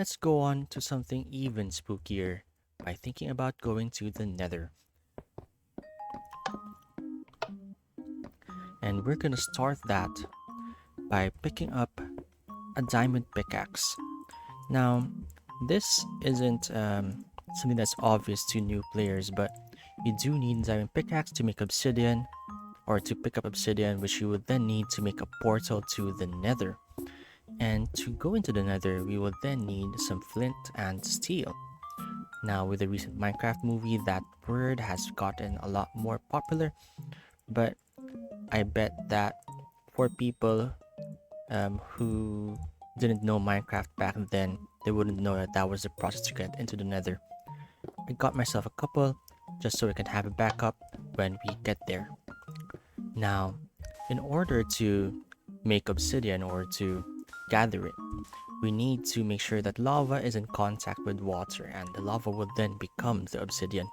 let's go on to something even spookier by thinking about going to the nether. And we're gonna start that by picking up a diamond pickaxe. Now, this isn't something that's obvious to new players, but you do need a diamond pickaxe to make obsidian, or to pick up obsidian, which you would then need to make a portal to the nether. And to go into the nether, we would then need some flint and steel. Now, with the recent Minecraft movie, that word has gotten a lot more popular, but I bet that for people who didn't know Minecraft back then, they wouldn't know that that was the process to get into the nether. I got myself a couple just so I can have a backup when we get there. Now, in order to make obsidian or to gather it, we need to make sure that lava is in contact with water and the lava will then become the obsidian.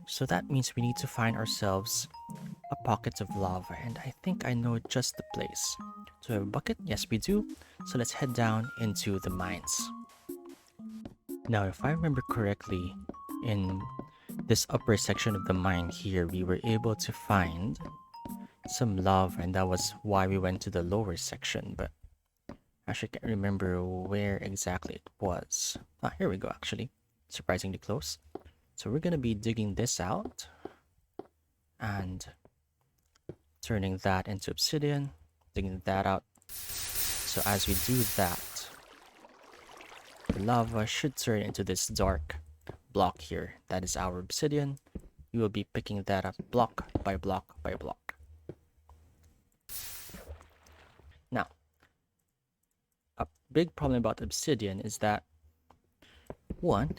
So that means we need to find ourselves a pocket of lava, and I think I know just the place. Do we have a bucket? Yes, we do. So let's head down into the mines. Now, if I remember correctly, in this upper section of the mine here, we were able to find some lava, and that was why we went to the lower section, but actually can't remember where exactly it was. Ah, here we go, actually. Surprisingly close. So we're gonna be digging this out and turning that into obsidian, digging that out. So as we do that, the lava should turn into this dark block here. That is our obsidian. We will be picking that up block by block by block. Now, a big problem about obsidian is that one,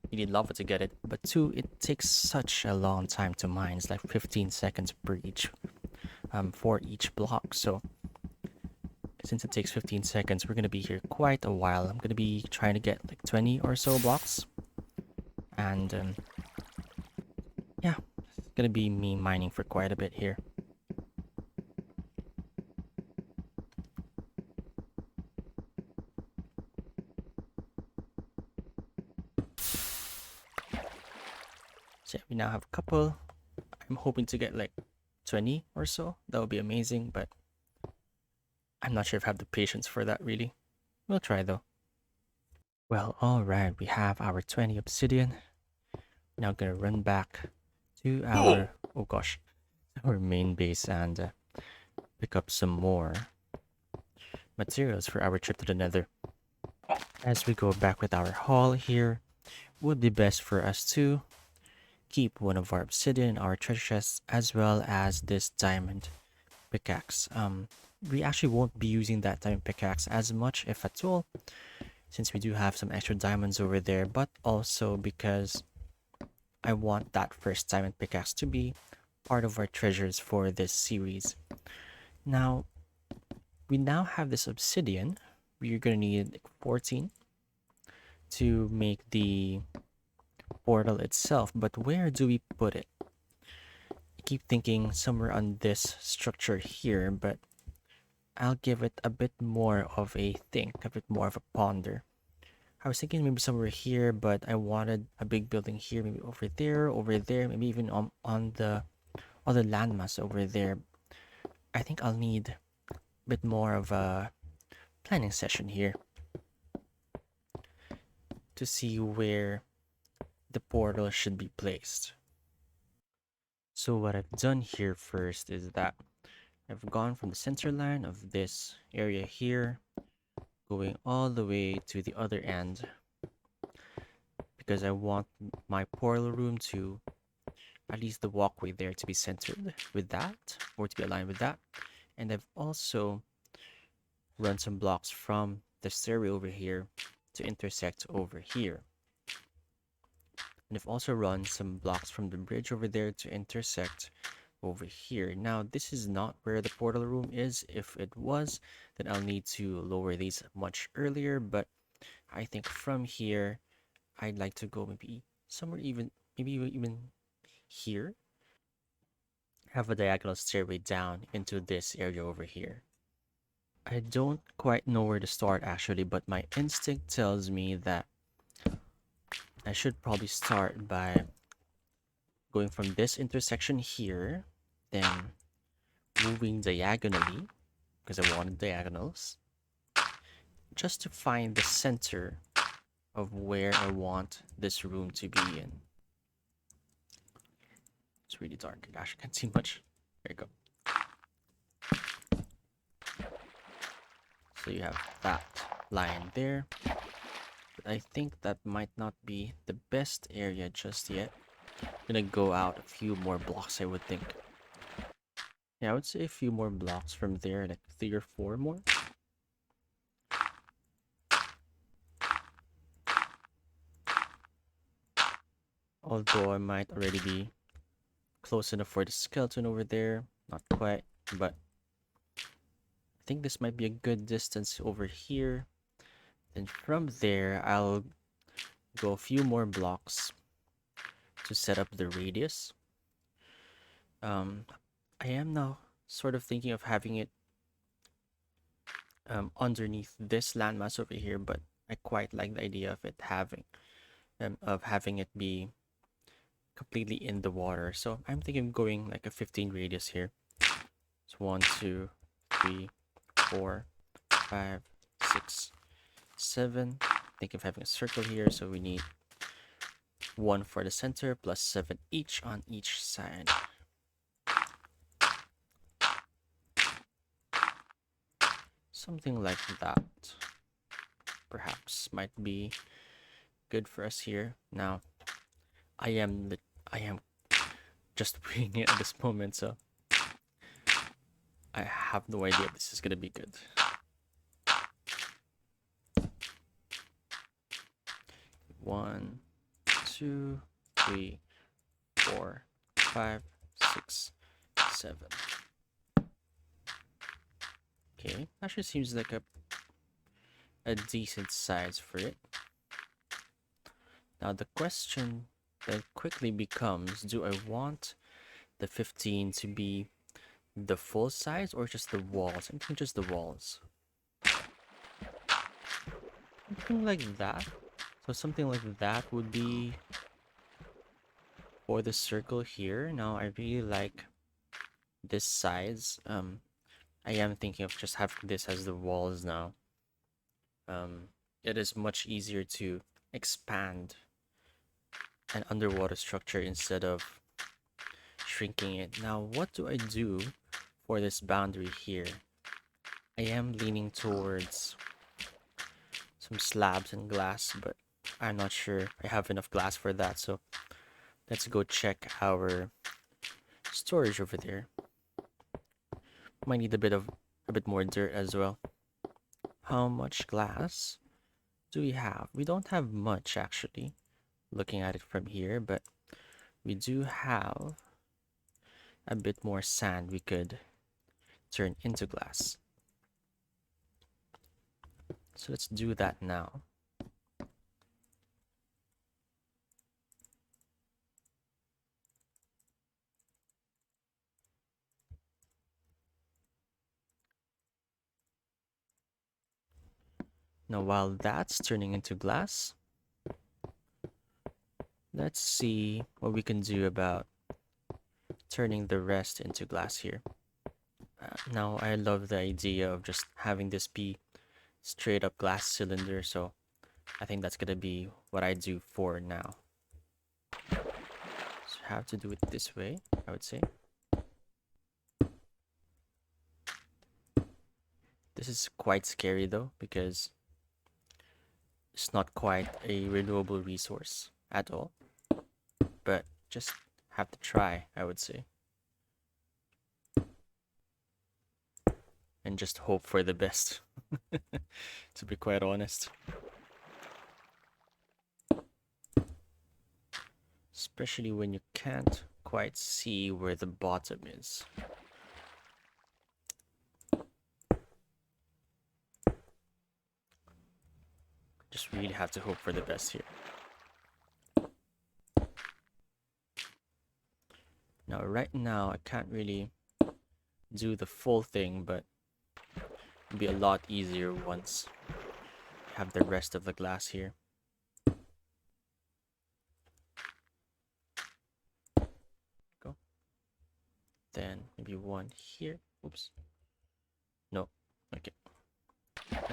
you need lava to get it, but two, it takes such a long time to mine. It's like 15 seconds per each for each block. So since it takes 15 seconds, we're gonna be here quite a while. I'm gonna be trying to get like 20 or so blocks, and yeah, it's gonna be me mining for quite a bit here. So yeah, we now have a couple. I'm hoping to get like 20 or so. That would be amazing, but I'm not sure if I have the patience for that really. We'll try though. Well, alright, we have our 20 obsidian. Now gonna run back to our, oh gosh, our main base and pick up some more materials for our trip to the nether. As we go back with our haul here, would be best for us to keep one of our obsidian in our treasure chests as well as this diamond pickaxe. We actually won't be using that diamond pickaxe as much, if at all, since we do have some extra diamonds over there, but also because I want that first diamond pickaxe to be part of our treasures for this series. Now, we now have this obsidian. We're gonna need like 14 to make the portal itself, but where do we put it? I keep thinking somewhere on this structure here, but I'll give it a bit more of a think, a bit more of a ponder. I was thinking maybe somewhere here, but I wanted a big building here, maybe over there, maybe even on the other landmass over there. I think I'll need a bit more of a planning session here to see where the portal should be placed. So what I've done here first is that I've gone from the center line of this area here, going all the way to the other end, because I want my portal room to, at least the walkway there, to be centered with that, or to be aligned with that. And I've also run some blocks from the stairway over here to intersect over here. And I've also run some blocks from the bridge over there to intersect over here. Now, this is not where the portal room is. If it was, then I'll need to lower these much earlier, but I think from here, I'd like to go maybe somewhere maybe even here. Have a diagonal stairway down into this area over here. I don't quite know where to start actually, but my instinct tells me that I should probably start by going from this intersection here, then moving diagonally, because I wanted diagonals, just to find the center of where I want this room to be in. It's really dark. Gosh, I can't see much. There you go. So you have that line there. But I think that might not be the best area just yet. I'm gonna go out a few more blocks, I would think. Yeah, I would say a few more blocks from there, like 3 or 4 more. Although I might already be close enough for the skeleton over there. Not quite, but I think this might be a good distance over here. Then from there, I'll go a few more blocks to set up the radius. I am now sort of thinking of having it underneath this landmass over here, but I quite like the idea of having it be completely in the water. So I'm thinking of going like a 15 radius here. It's 1, 2, 3, 4, 5, 6, 7. Think of having a circle here, so we need 1 for the center plus 7 each on each side. Something like that perhaps might be good for us here. Now, I am just winging it at this moment, so I have no idea if this is gonna be good. 1, 2, 3, 4, 5, 6, 7. Okay, actually seems like a decent size for it. Now the question then quickly becomes, do I want the 15 to be the full size or just the walls? I think just the walls. Something like that. So something like that would be for the circle here. Now I really like this size. I am thinking of just having this as the walls now. It is much easier to expand an underwater structure instead of shrinking it. Now, what do I do for this boundary here? I am leaning towards some slabs and glass, but I'm not sure I have enough glass for that. So let's go check our storage over there. Might need a bit more dirt as well. How much glass do we have? We don't have much actually, looking at it from here, but we do have a bit more sand we could turn into glass. So let's do that now. Now while that's turning into glass, let's see what we can do about turning the rest into glass here. Now I love the idea of just having this be straight up glass cylinder, so I think that's gonna be what I do for now. So I have to do it this way, I would say. This is quite scary though, because it's not quite a renewable resource at all. But just have to try, I would say. And just hope for the best, to be quite honest. Especially when you can't quite see where the bottom is. Just really have to hope for the best here. Now, right now, I can't really do the full thing, but It'll be a lot easier once we have the rest of the glass here. Go. Then maybe one here. Oops. No. Okay.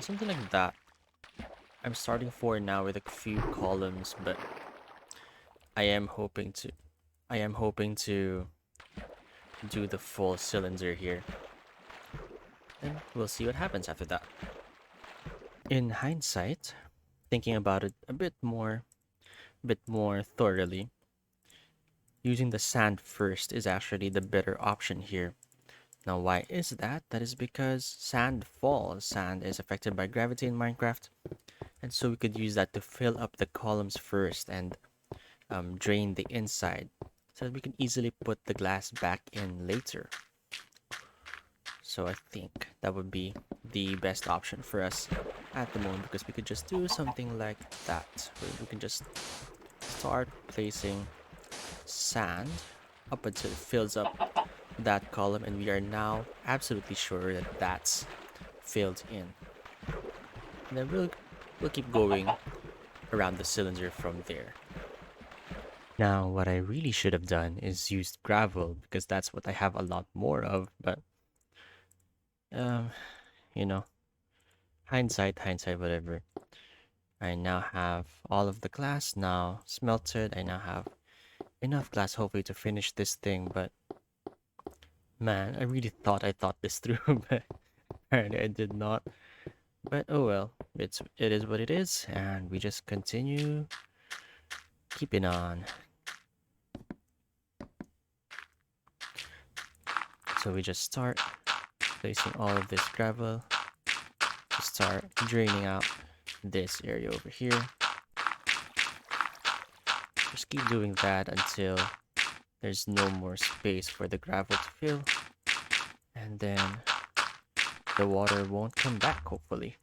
Something like that. I'm starting for now with a few columns, but I am hoping to do the full cylinder here. And we'll see what happens after that. In hindsight, thinking about it a bit more thoroughly, using the sand first is actually the better option here. Now, why is that? That is because sand falls. Sand is affected by gravity in Minecraft, and so we could use that to fill up the columns first and drain the inside, so that we can easily put the glass back in later. So I think that would be the best option for us at the moment, because we could just do something like that, where we can just start placing sand up until it fills up that column, and we are now absolutely sure that that's filled in. And then we'll keep going around the cylinder from there. Now, what I really should have done is used gravel, because that's what I have a lot more of, but um, you know, hindsight, whatever. I now have all of the glass now smelted. I now have enough glass hopefully to finish this thing, but man, I really thought I thought this through, but apparently I did not. But oh well, it is what it is, and we just continue keeping on. So we just start placing all of this gravel to start draining out this area over here. Just keep doing that until there's no more space for the gravel to fill, and then the water won't come back, hopefully.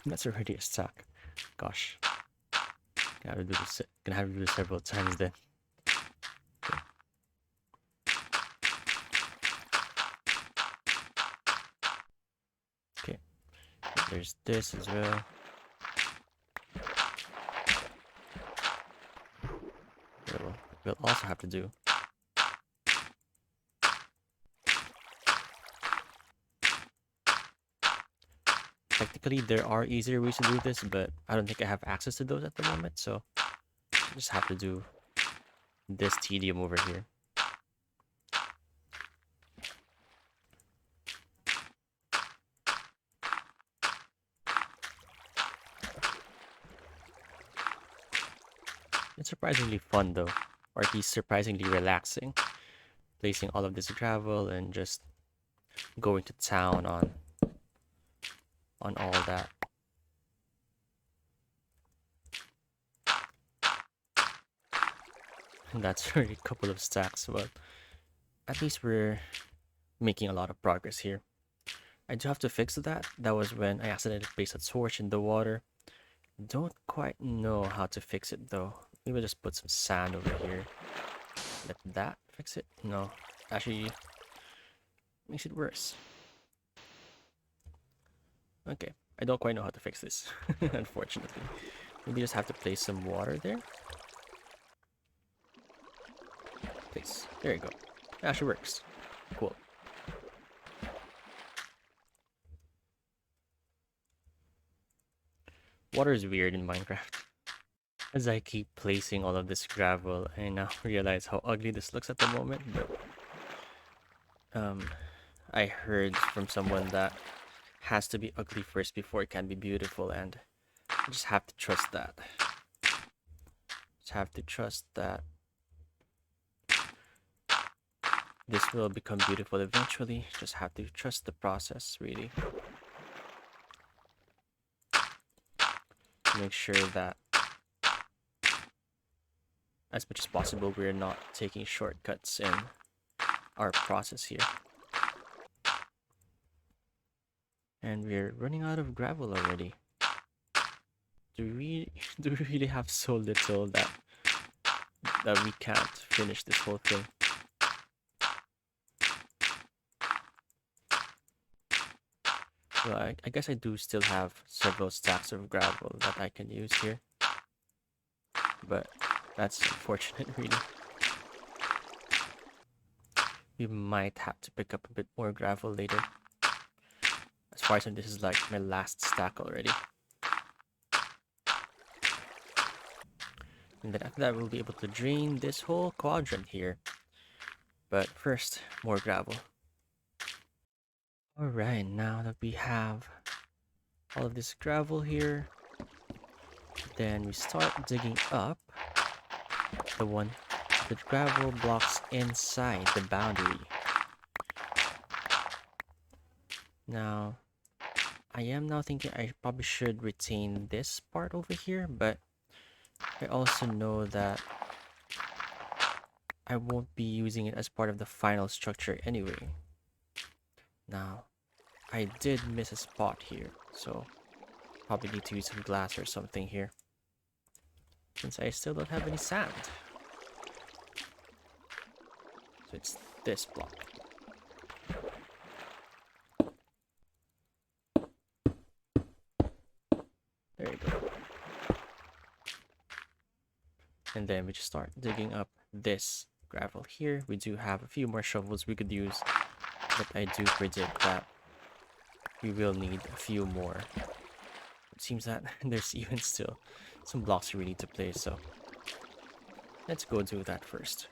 That's already a stack. Gosh. Gonna have to do this several times then. Okay. There's this as well. We'll also have to do. Technically, there are easier ways to do this, but I don't think I have access to those at the moment, so I just have to do this tedium over here. It's surprisingly fun though, or at least surprisingly relaxing, placing all of this gravel and just going to town on all that. And that's already a couple of stacks, but at least we're making a lot of progress here. I do have to fix that. That was when I accidentally placed a torch in the water. Don't quite know how to fix it though. Maybe just put some sand over here. Let that fix it? No, actually makes it worse. Okay, I don't quite know how to fix this, unfortunately. Maybe just have to place some water there. Place. There you go. It actually works. Cool. Water is weird in Minecraft. As I keep placing all of this gravel, I now realize how ugly this looks at the moment, but I heard from someone that has to be ugly first before it can be beautiful, and I just have to trust that. Just have to trust that this will become beautiful eventually. Just have to trust the process, really. Make sure that as much as possible we're not taking shortcuts in our process here. And we're running out of gravel already. do we really have so little that we can't finish this whole thing? Well, I guess I do still have several stacks of gravel that I can use here, but that's unfortunate, really. We might have to pick up a bit more gravel later. As far as I know, this is like my last stack already. And then after that, we'll be able to drain this whole quadrant here. But first, more gravel. Alright, now that we have all of this gravel here, then we start digging up the gravel blocks inside the boundary. Now, I am now thinking I probably should retain this part over here, but I also know that I won't be using it as part of the final structure anyway. Now, I did miss a spot here, so probably need to use some glass or something here, since I still don't have any sand. So it's this block. There you go. And then we just start digging up this gravel here. We do have a few more shovels we could use, but I do predict that we will need a few more. It seems that there's even still some blocks we need to place, so let's go do that first.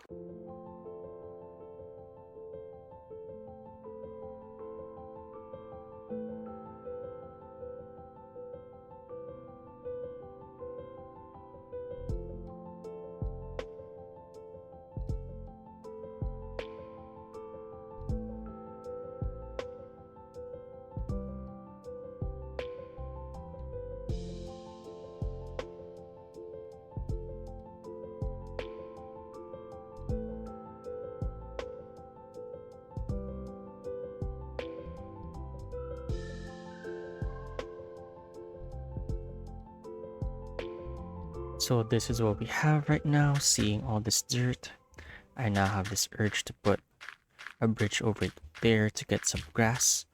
So this is what we have right now. Seeing all this dirt, I now have this urge to put a bridge over there to get some grass.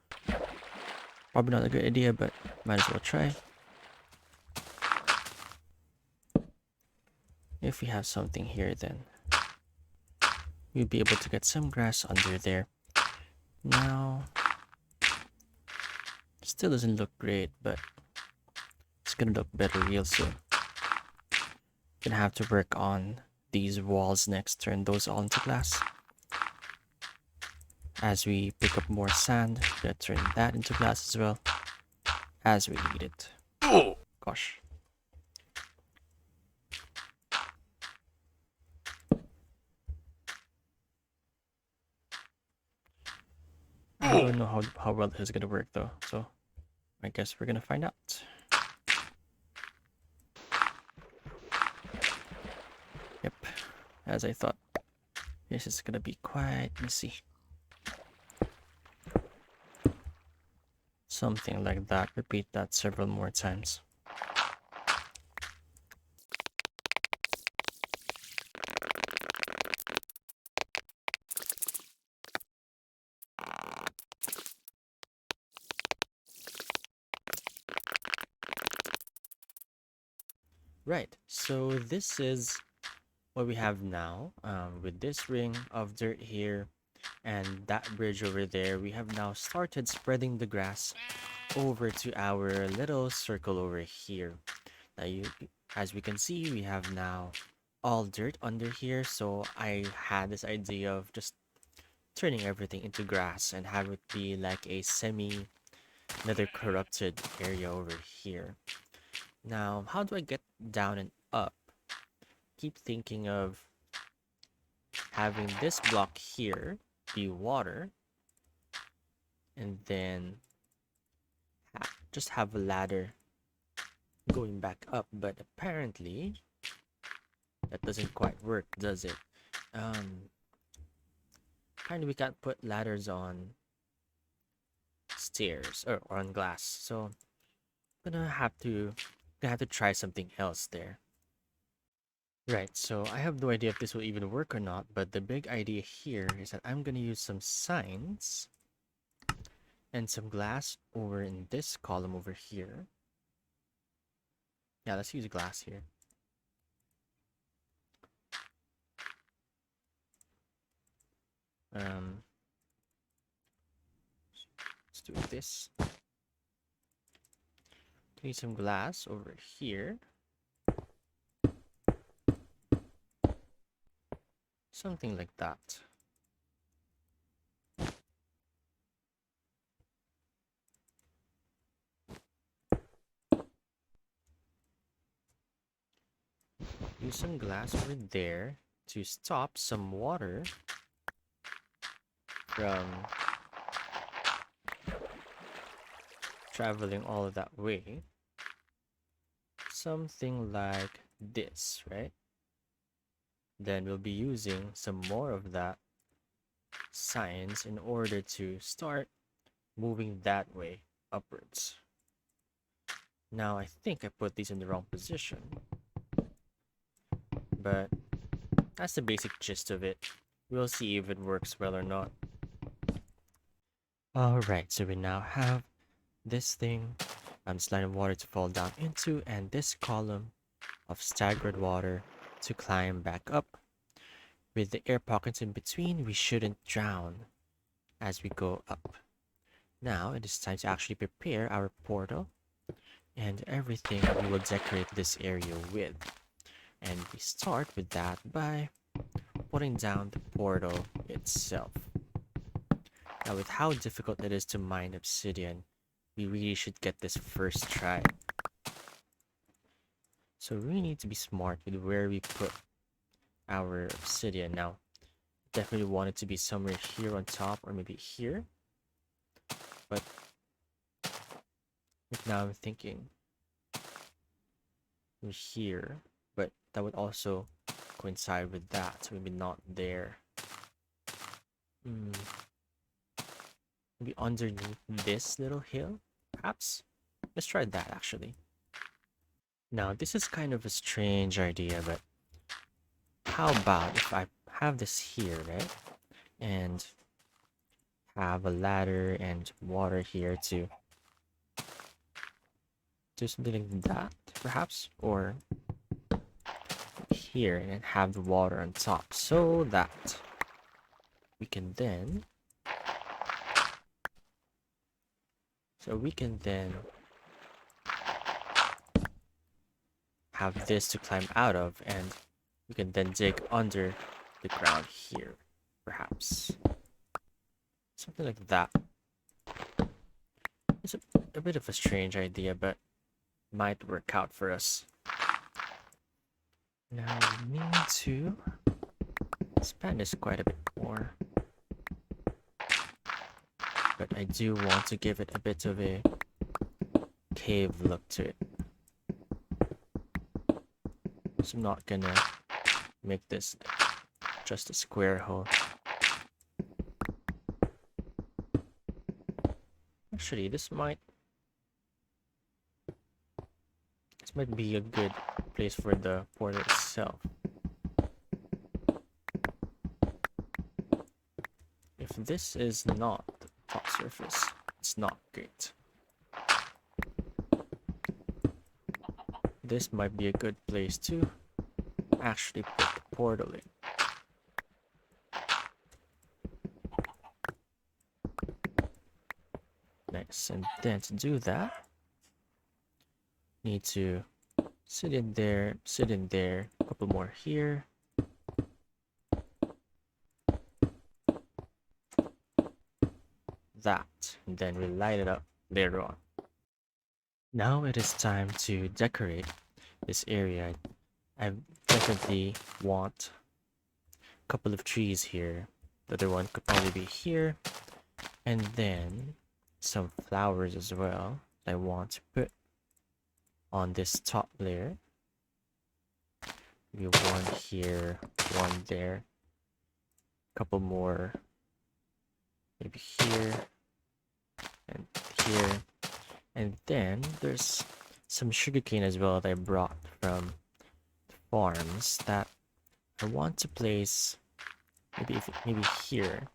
Probably not a good idea, but might as well try. If we have something here, then we'll be able to get some grass under there. Now, still doesn't look great, but it's gonna look better real soon. Gonna have to work on these walls next, turn those all into glass. As we pick up more sand, gonna turn that into glass as well, as we need it. Oh gosh. I don't know how well this is gonna work though, so I guess we're gonna find out. Yep, as I thought. This is gonna be quite messy. Something like that. Repeat that several more times. Right, so this is what we have now, with this ring of dirt here and that bridge over there. We have now started spreading the grass over to our little circle over here. Now as we can see, we have now all dirt under here, so I had this idea of just turning everything into grass and have it be like a semi nether corrupted area over here. Now, how do I get down and up? Keep thinking of having this block here be water, and then just have a ladder going back up, but apparently that doesn't quite work, does it? Kind of, we can't put ladders on stairs or on glass, so I'm gonna have to gonna have to try something else there. Right, so I have no idea if this will even work or not, but the big idea here is that I'm gonna use some signs and some glass over in this column over here. Yeah, let's use glass here. Let's do this. Need some glass over here. Something like that. Use some glass over there to stop some water from traveling all that way. Something like this, right? Then we'll be using some more of that signs in order to start moving that way upwards. Now I think I put these in the wrong position, but that's the basic gist of it. We'll see if it works well or not. Alright, so we now have this thing, slide of water to fall down into, and this column of staggered water to climb back up. With the air pockets in between, we shouldn't drown as we go up. Now it is time to actually prepare our portal and everything we will decorate this area with. And we start with that by putting down the portal itself. Now with how difficult it is to mine obsidian, we really should get this first try. So we need to be smart with where we put our obsidian. Now, definitely want it to be somewhere here on top or maybe here. But now I'm thinking here, but that would also coincide with that, so maybe not there. Maybe underneath this little hill, perhaps? Let's try that actually. Now, this is kind of a strange idea, but how about if I have this here, right? And have a ladder and water here to do something like that, perhaps? Or here and have the water on top so that we can then have this to climb out of, and we can then dig under the ground here, perhaps. Something like that. It's a bit of a strange idea, but might work out for us. Now we need to expand this quite a bit more. But I do want to give it a bit of a cave look to it. So I'm not gonna make this just a square hole. Actually, this might be a good place for the portal itself. If this is not the top surface, it's not great. This might be a good place to actually put the portal in. Nice, and then to do that, need to sit in there, a couple more here. That, and then we light it up later on. Now it is time to decorate this area. I definitely want a couple of trees here. The other one could probably be here. And then some flowers as well I want to put on this top layer. Maybe one here, one there. A couple more maybe here and here. And then there's some sugarcane as well that I brought from farms that I want to place maybe here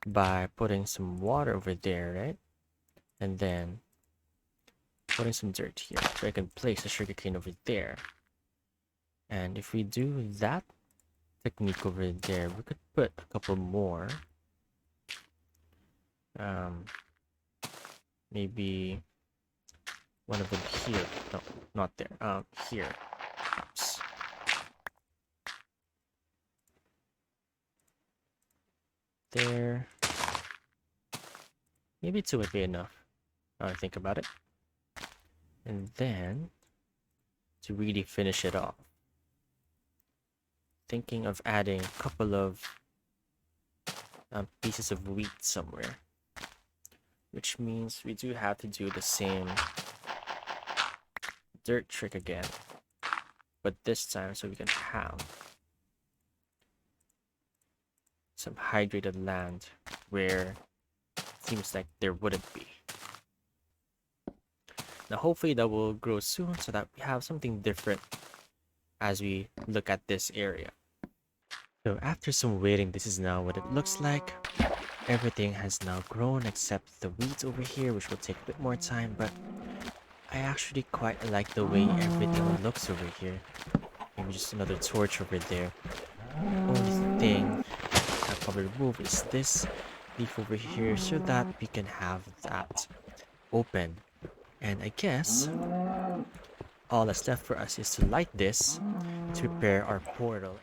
by putting some water over there, right? And then putting some dirt here so I can place the sugarcane over there. And if we do that technique over there, we could put a couple more. Um, maybe one of them here. No, not there. Here. Oops. There. Maybe two would be enough. Now I think about it. And then, to really finish it off, thinking of adding a couple of pieces of wheat somewhere. Which means we do have to do the same dirt trick again. But this time so we can have some hydrated land where it seems like there wouldn't be. Now hopefully that will grow soon so that we have something different as we look at this area. So after some waiting, this is now what it looks like. Everything has now grown except the weeds over here, which will take a bit more time, but I actually quite like the way everything looks over here. Maybe just another torch over there. Only thing I'll probably remove is this leaf over here so that we can have that open. And I guess all that's left for us is to light this to prepare our portal.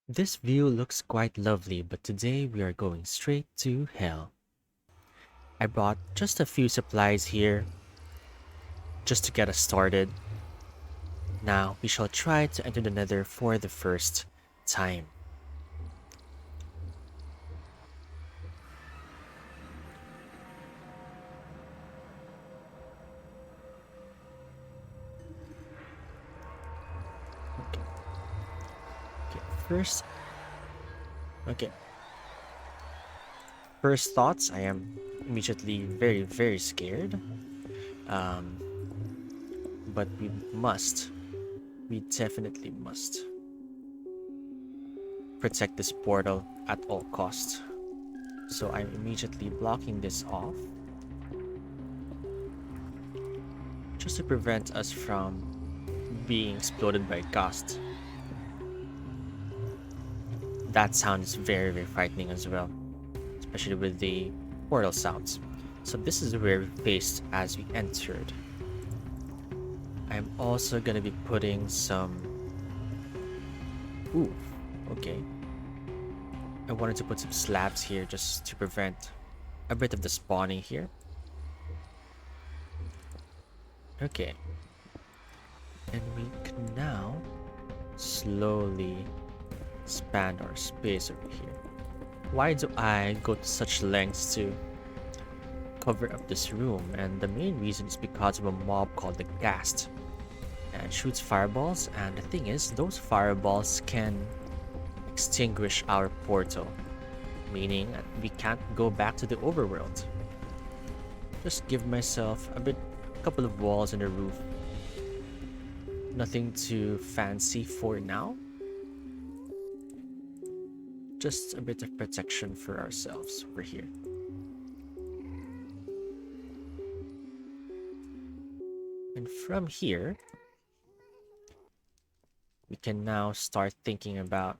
This view looks quite lovely, but today we are going straight to hell. I brought just a few supplies here just to get us started. Now we shall try to enter the nether for the first time. First, okay. First thoughts, I am immediately very, very scared. Um, but we definitely must protect this portal at all costs. So I'm immediately blocking this off just to prevent us from being exploded by ghosts. That sound is very, very frightening as well, especially with the portal sounds. So this is where we faced as we entered. I'm also gonna be putting some... Ooh, okay. I wanted to put some slabs here just to prevent a bit of the spawning here. Okay. And we can now slowly expand our space over here. Why do I go to such lengths to cover up this room? And the main reason is because of a mob called the Ghast. And shoots fireballs, and the thing is, those fireballs can extinguish our portal, meaning that we can't go back to the overworld. Just give myself a couple of walls and a roof. Nothing too fancy for now. Just a bit of protection for ourselves over here. And from here, we can now start thinking about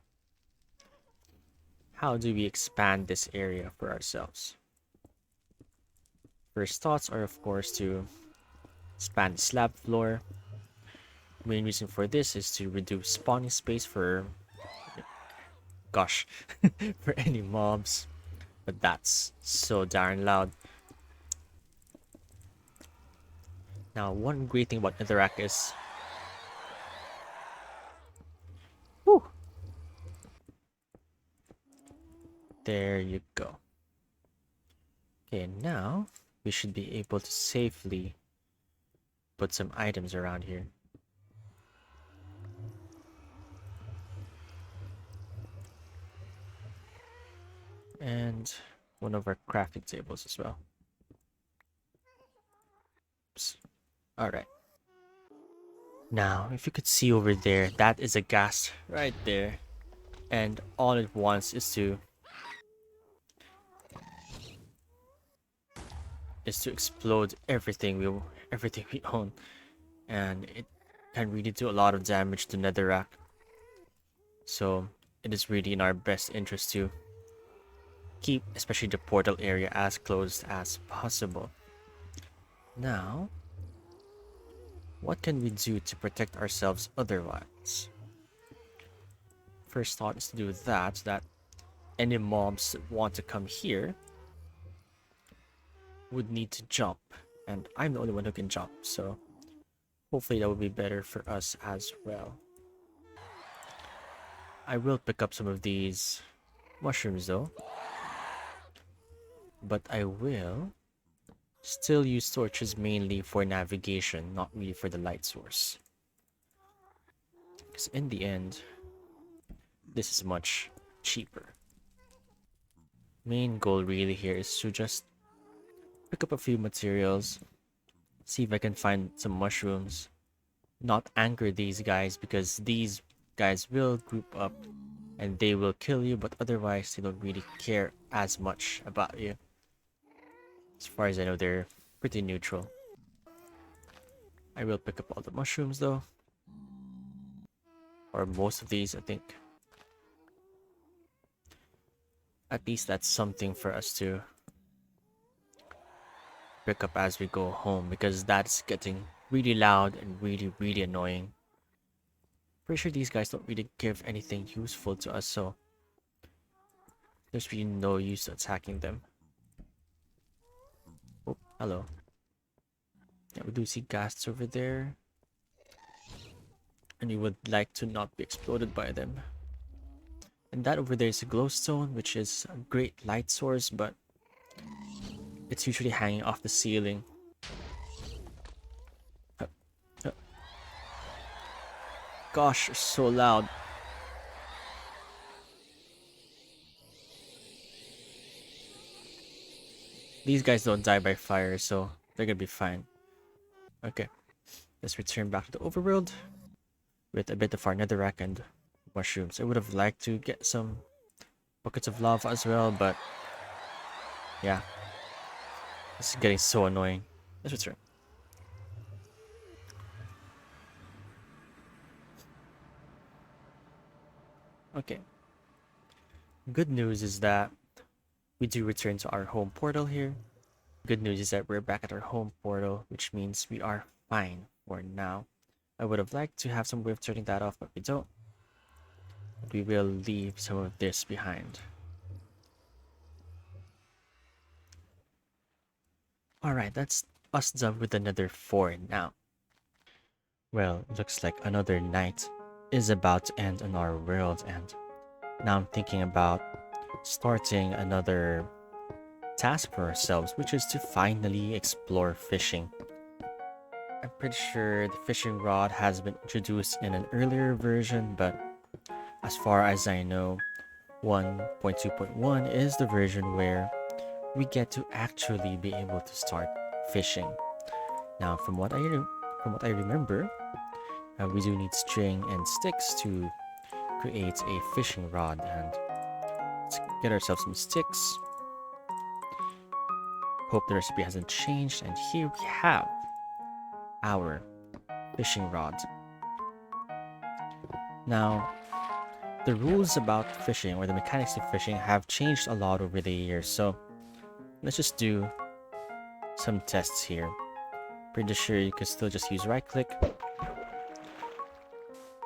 how do we expand this area for ourselves. First thoughts are of course to expand the slab floor. Main reason for this is to reduce spawning space for for any mobs, but that's so darn loud. Now one great thing about netherrack is whew, there you go. Okay, now we should be able to safely put some items around here. And one of our crafting tables as well. Oops. All right. Now, if you could see over there, that is a gas right there, and all it wants is to explode everything we own, and it can really do a lot of damage to netherrack. So it is really in our best interest to keep, especially the portal area, as closed as possible. Now, what can we do to protect ourselves otherwise? First thought is to do that, so that any mobs that want to come here would need to jump. And I'm the only one who can jump, so hopefully that will be better for us as well. I will pick up some of these mushrooms though, but I will still use torches mainly for navigation, not really for the light source. Because in the end, this is much cheaper. Main goal really here is to just pick up a few materials, see if I can find some mushrooms, not anger these guys because these guys will group up and they will kill you, but otherwise they don't really care as much about you. As far as I know, they're pretty neutral. I will pick up all the mushrooms though, or most of these I think. At least that's something for us to pick up as we go home, because that's getting really loud and really annoying. Pretty sure these guys don't really give anything useful to us, so there's really no use to attacking them. Oh, hello. Yeah, we do see ghasts over there, and we would like to not be exploded by them. And that over there is a glowstone, which is a great light source, but it's usually hanging off the ceiling. Gosh, you're so loud. These guys don't die by fire, so they're gonna be fine. Okay, let's return back to the overworld with a bit of our netherrack and mushrooms. I would have liked to get some buckets of lava as well, but yeah, this is getting so annoying. Let's return. Okay. Good news is that we do return to our home portal here. Good news is that we're back at our home portal, which means we are fine for now. I would have liked to have some way of turning that off, but we don't. But we will leave some of this behind. Alright, that's us done with another 4 now. Well, looks like another night is about to end on our world, and now I'm thinking about starting another task for ourselves, which is to finally explore fishing. I'm pretty sure the fishing rod has been introduced in an earlier version, but as far as I know, 1.2.1 is the version where we get to actually be able to start fishing. Now, from what I remember, we do need string and sticks to create a fishing rod, and let's get ourselves some sticks. Hope the recipe hasn't changed, and here we have our fishing rod. Now, the rules about fishing, or the mechanics of fishing, have changed a lot over the years, so let's just do some tests here. Pretty sure you can still just use right click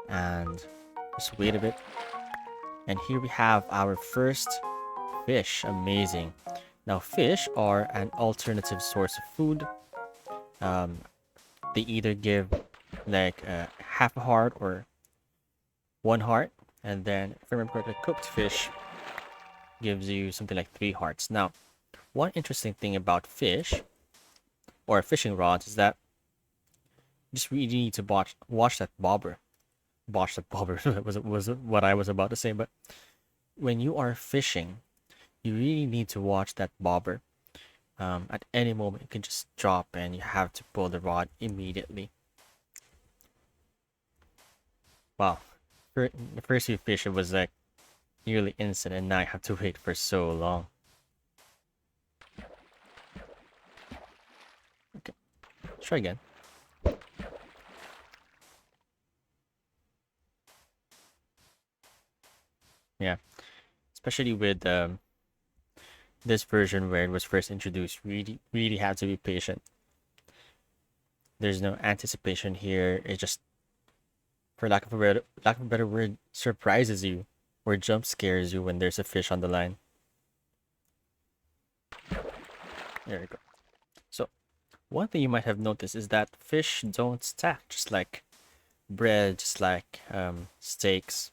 and just wait a bit. And here we have our first fish. Amazing. Now, fish are an alternative source of food. They either give like half a heart or 1 heart, and then if I remember correctly, cooked fish gives you something like 3 hearts. Now, one interesting thing about fish or fishing rods is that you just really need to watch that bobber. Watch that bobber was what I was about to say, but when you are fishing, you really need to watch that bobber. At any moment it can just drop and you have to pull the rod immediately. Wow, the first few fish it was like nearly instant, and now I have to wait for so long. Okay, try again. Yeah, especially with this version where it was first introduced, really have to be patient. There's no anticipation here. It just, for lack of a better word, surprises you or jump scares you when there's a fish on the line. There we go. So one thing you might have noticed is that fish don't stack just like bread, just like steaks.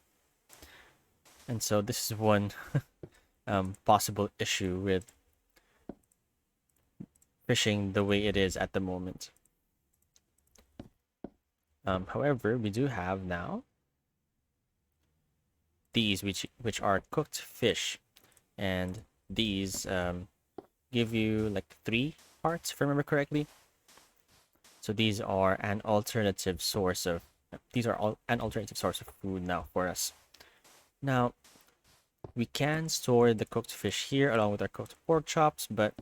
And so this is one possible issue with fishing the way it is at the moment. However, we do have now these which are cooked fish, and these give you like 3 parts if I remember correctly. So these are an alternative source of an alternative source of food now for us. Now we can store the cooked fish here along with our cooked pork chops, but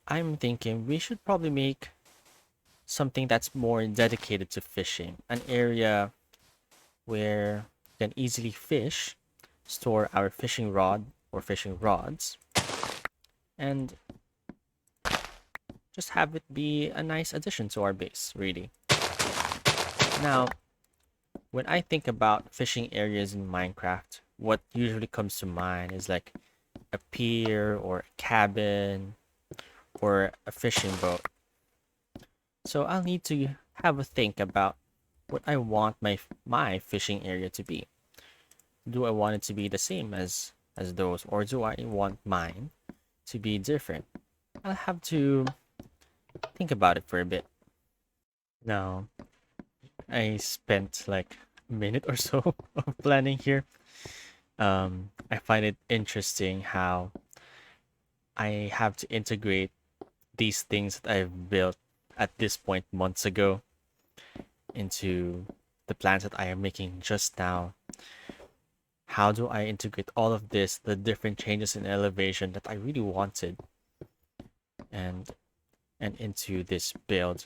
I'm thinking we should probably make something that's more dedicated to fishing, an area where we can easily fish, store our fishing rod or fishing rods, and just have it be a nice addition to our base, really. Now, when I think about fishing areas in Minecraft, what usually comes to mind is like a pier or a cabin or a fishing boat. So I'll need to have a think about what I want my fishing area to be. Do I want it to be the same as those, or do I want mine to be different? I'll have to think about it for a bit. Now, I spent like a minute or so of planning here. I find it interesting how I have to integrate these things that I've built at this point months ago into the plans that I am making just now. How do I integrate all of this, the different changes in elevation that I really wanted, and into this build?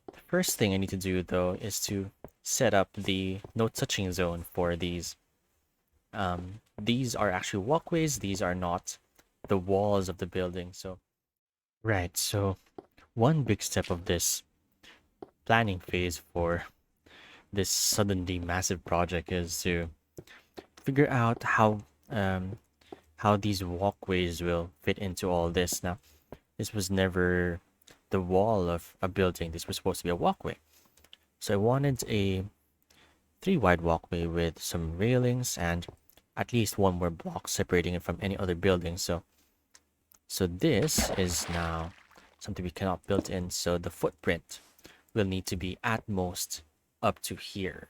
The first thing I need to do though is to set up the no touching zone for these. These are actually walkways. These are not the walls of the building. So, right. So one big step of this planning phase for this suddenly massive project is to figure out how these walkways will fit into all this. Now, this was never the wall of a building. This was supposed to be a walkway. So I wanted a 3 wide walkway with some railings and at least one more block separating it from any other building. So this is now something we cannot build in. So the footprint will need to be at most up to here.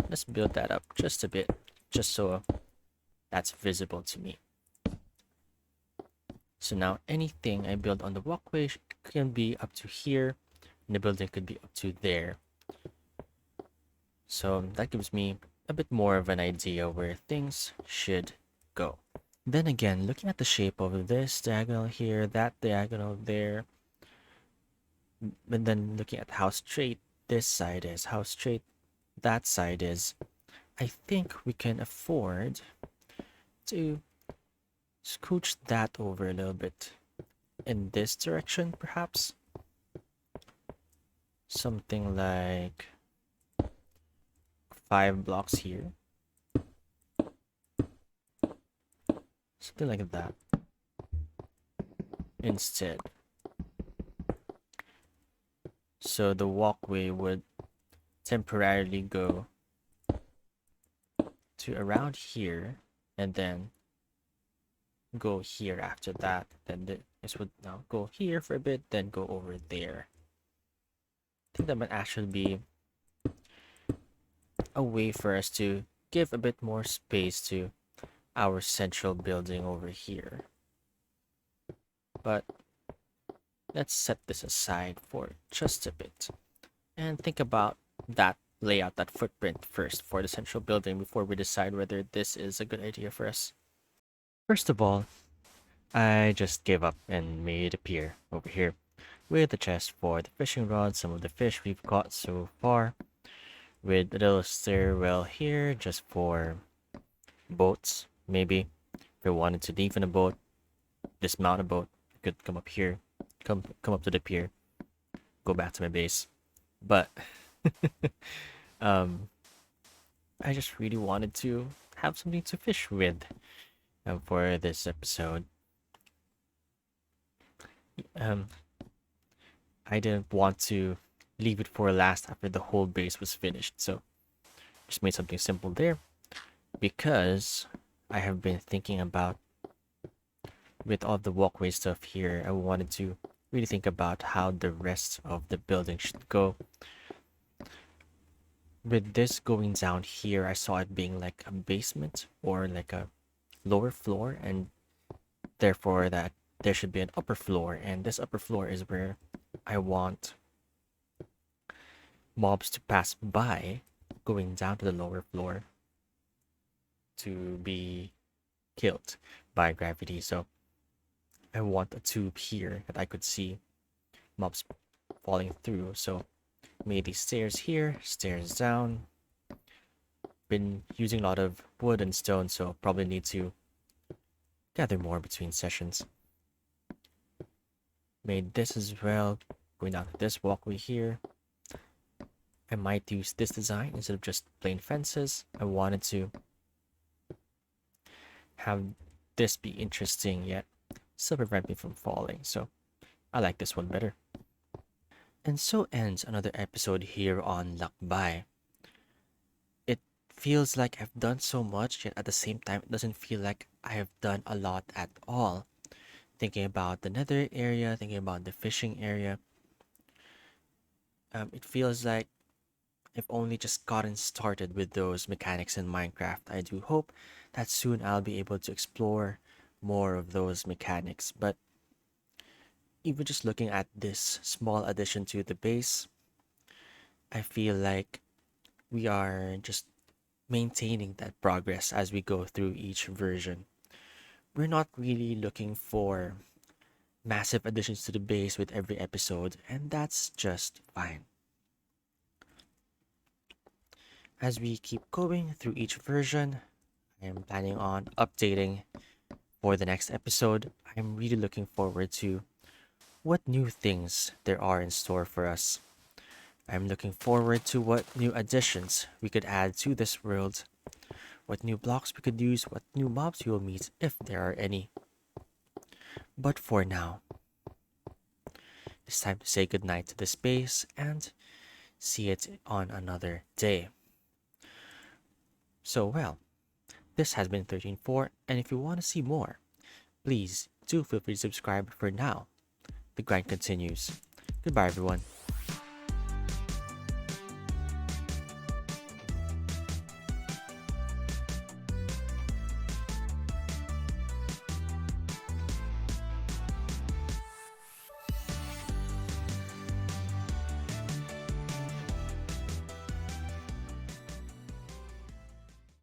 Let's build that up just a bit, just so that's visible to me. So now anything I build on the walkway can be up to here, and the building could be up to there. So that gives me a bit more of an idea where things should go. Then again, looking at the shape of this diagonal here, that diagonal there, and then looking at how straight this side is, how straight that side is, I think we can afford to scooch that over a little bit in this direction, perhaps. Something like 5 blocks here. Something like that. Instead. So the walkway would temporarily go to around here and then go here after that. Then this would now go here for a bit, then go over there. I think that might actually be a way for us to give a bit more space to our central building over here. But let's set this aside for just a bit and think about that layout, that footprint first for the central building before we decide whether this is a good idea for us. First of all, I just gave up and made a pier over here with a chest for the fishing rod, some of the fish we've caught so far, with a little stairwell here just for boats, maybe. If we wanted to leave in a boat, dismount a boat, we could come up here, come up to the pier, go back to my base. But um, I just really wanted to have something to fish with for this episode. Um, I didn't want to leave it for last after the whole base was finished, so just made something simple there because I have been thinking about with all the walkway stuff here. I wanted to really think about how the rest of the building should go. With this going down here, I saw it being like a basement or like a lower floor, and therefore that there should be an upper floor, and this upper floor is where I want mobs to pass by going down to the lower floor to be killed by gravity. So I want a tube here that I could see mobs falling through. So made these stairs here, stairs down. Been using a lot of wood and stone, so probably need to gather more between sessions. Made this as well, going down to this walkway here. I might use this design instead of just plain fences. I wanted to have this be interesting yet still prevent me from falling, so I like this one better. And so ends another episode here on Lakbay. It feels like I've done so much, yet at the same time, it doesn't feel like I have done a lot at all. Thinking about the nether area, thinking about the fishing area, it feels like I've only just gotten started with those mechanics in Minecraft. I do hope that soon I'll be able to explore more of those mechanics, but even just looking at this small addition to the base, I feel like we are just maintaining that progress as we go through each version. We're not really looking for massive additions to the base with every episode, and that's just fine. As we keep going through each version, I am planning on updating for the next episode. I'm really looking forward to what new things there are in store for us. I'm looking forward to what new additions we could add to this world, what new blocks we could use, what new mobs we will meet if there are any. But for now, it's time to say goodnight to this base and see it on another day. So, well, this has been 13.4, and if you want to see more, please do feel free to subscribe for now. The grind continues. Goodbye, everyone.